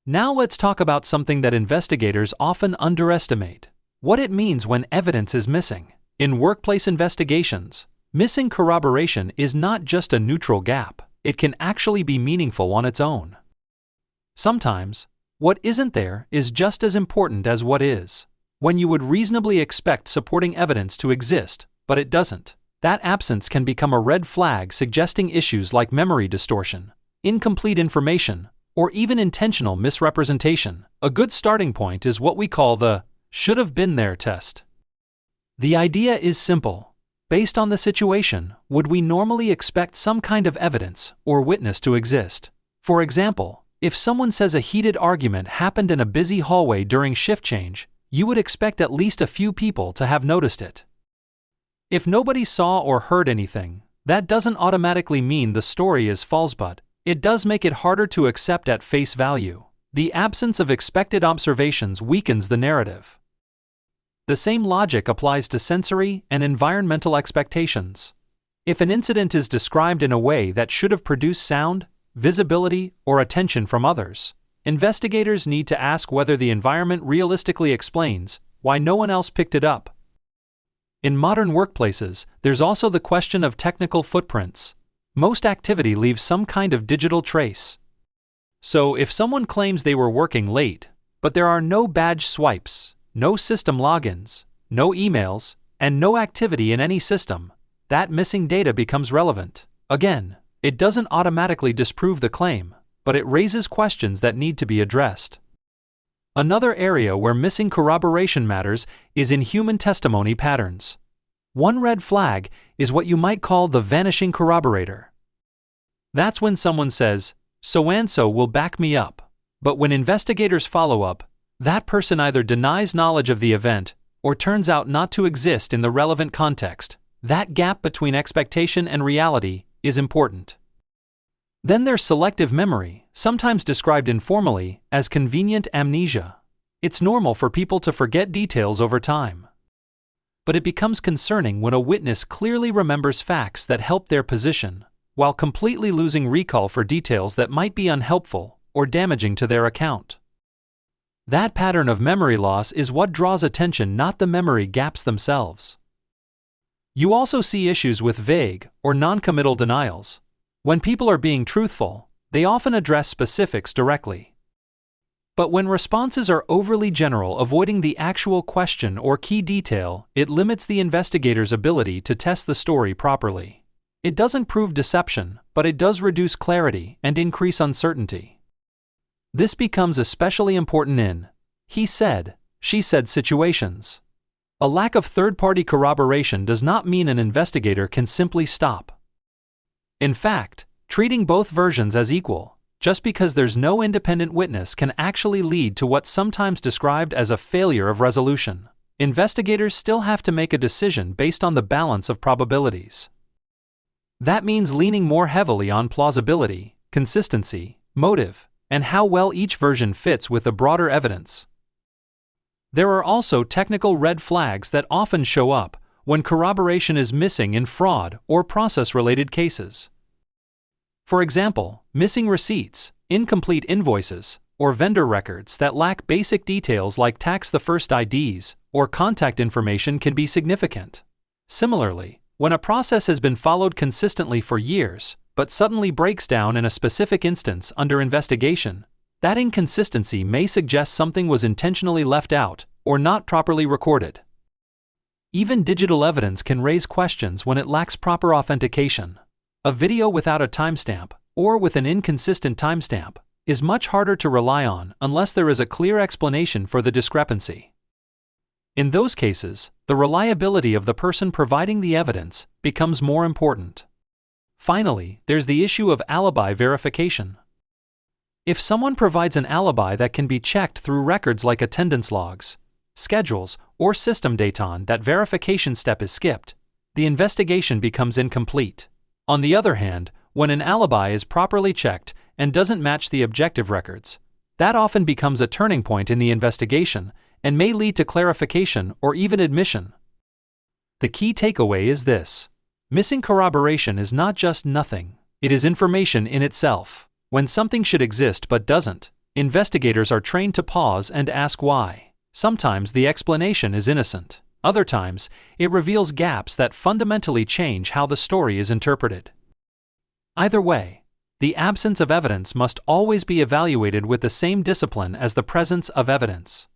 Now let's talk about something that investigators often underestimate: what it means when evidence is missing. In workplace investigations, missing corroboration is not just a neutral gap, it can actually be meaningful on its own. Sometimes, what isn't there is just as important as what is. When you would reasonably expect supporting evidence to exist, but it doesn't, that absence can become a red flag suggesting issues like memory distortion, incomplete information, or even intentional misrepresentation. A good starting point is what we call the "should have been there" test. The idea is simple. Based on the situation, would we normally expect some kind of evidence or witness to exist? For example, if someone says a heated argument happened in a busy hallway during shift change, you would expect at least a few people to have noticed it. If nobody saw or heard anything, that doesn't automatically mean the story is false, but it does make it harder to accept at face value. The absence of expected observations weakens the narrative. The same logic applies to sensory and environmental expectations. If an incident is described in a way that should have produced sound, visibility, or attention from others, investigators need to ask whether the environment realistically explains why no one else picked it up. In modern workplaces, there's also the question of technical footprints. Most activity leaves some kind of digital trace. So if someone claims they were working late, but there are no badge swipes, no system logins, no emails, and no activity in any system, that missing data becomes relevant. Again, it doesn't automatically disprove the claim, but it raises questions that need to be addressed. Another area where missing corroboration matters is in human testimony patterns. One red flag is what you might call the vanishing corroborator. That's when someone says, "So-and-so will back me up," but when investigators follow up, that person either denies knowledge of the event or turns out not to exist in the relevant context. That gap between expectation and reality is important. Then there's selective memory, sometimes described informally as convenient amnesia. It's normal for people to forget details over time. But it becomes concerning when a witness clearly remembers facts that help their position, while completely losing recall for details that might be unhelpful or damaging to their account. That pattern of memory loss is what draws attention, not the memory gaps themselves. You also see issues with vague or non-committal denials. When people are being truthful, they often address specifics directly. But when responses are overly general, avoiding the actual question or key detail, it limits the investigator's ability to test the story properly. It doesn't prove deception, but it does reduce clarity and increase uncertainty. This becomes especially important in he said, she said situations. A lack of third-party corroboration does not mean an investigator can simply stop. In fact, treating both versions as equal, just because there's no independent witness, can actually lead to what's sometimes described as a failure of resolution. Investigators still have to make a decision based on the balance of probabilities. That means leaning more heavily on plausibility, consistency, motive, and how well each version fits with the broader evidence. There are also technical red flags that often show up when corroboration is missing in fraud or process-related cases. For example, missing receipts, incomplete invoices, or vendor records that lack basic details like tax-the-first IDs or contact information can be significant. Similarly, when a process has been followed consistently for years, but suddenly breaks down in a specific instance under investigation, that inconsistency may suggest something was intentionally left out or not properly recorded. Even digital evidence can raise questions when it lacks proper authentication. A video without a timestamp, or with an inconsistent timestamp, is much harder to rely on unless there is a clear explanation for the discrepancy. In those cases, the reliability of the person providing the evidence becomes more important. Finally, there's the issue of alibi verification. If someone provides an alibi that can be checked through records like attendance logs, schedules, or system data, that verification step is skipped, the investigation becomes incomplete. On the other hand, when an alibi is properly checked and doesn't match the objective records, that often becomes a turning point in the investigation and may lead to clarification or even admission. The key takeaway is this: missing corroboration is not just nothing, it is information in itself. When something should exist but doesn't, Investigators are trained to pause and ask why. Sometimes the explanation is innocent. Other times, it reveals gaps that fundamentally change how the story is interpreted. Either way, the absence of evidence must always be evaluated with the same discipline as the presence of evidence.